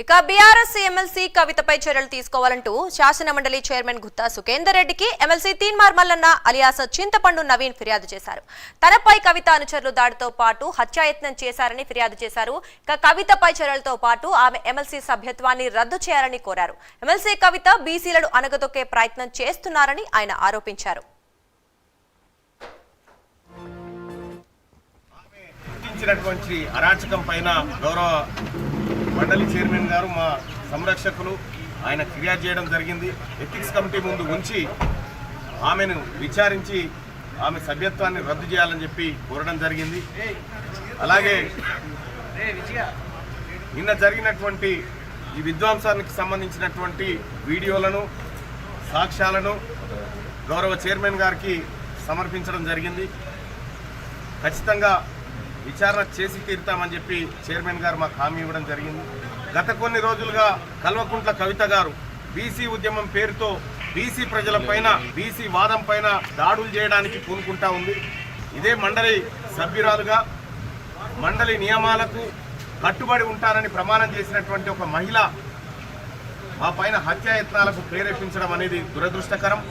ఇక BRS MLC కవితపై చర్యలు తీసుకోవాలంటూ శాసనమండలి చైర్మన్ గుత్తా సుఖేందర్ రెడ్డికి ఎమ్మెల్సీ తీన్మార్ మల్లన్న అలియాస్ చింతపండు నవీన్ ఫిర్యాదు చేశారు. తనపై కవిత అనుచరులు దాడితో పాటు హత్యాయత్నం చేశారని ఫిర్యాదు చేశారు. ఇక కవితపై చర్యలతో పాటు ఆమె ఎమ్మెల్సీ సభ్యత్వాన్ని రద్దు చేయాలని కోరారు. ఎమ్మెల్సీ కవిత బీసీలను అనగదొక్కే ప్రయత్నం చేస్తున్నారని ఆయన ఆరోపించారు. అరాచకం పైన గౌరవ మండలి చైర్మన్ గారు మా సంరక్షకులు ఆయన ఫిర్యాదు చేయడం జరిగింది. ఎథిక్స్ కమిటీ ముందు ఉంచి ఆమెను విచారించి ఆమె సభ్యత్వాన్ని రద్దు చేయాలని చెప్పి కోరడం జరిగింది. అలాగే నిన్న జరిగినటువంటి ఈ విధ్వంసానికి సంబంధించినటువంటి వీడియోలను సాక్ష్యాలను గౌరవ చైర్మన్ గారికి సమర్పించడం జరిగింది. ఖచ్చితంగా విచారణ చేసి తీరుతామని చెప్పి చైర్మన్ గారు మాకు హామీ ఇవ్వడం జరిగింది. గత కొన్ని రోజులుగా కల్వకుంట్ల కవిత గారు బీసీ ఉద్యమం పేరుతో బీసీ ప్రజల పైన బీసీ వాదం పైన దాడులు చేయడానికి పూనుకుంటా ఉంది. ఇదే మండలి సభ్యురాలుగా మండలి నియమాలకు కట్టుబడి ఉంటారని ప్రమాణం చేసినటువంటి ఒక మహిళ మా పైన హత్యాయత్నాలకు ప్రేరేపించడం అనేది దురదృష్టకరం.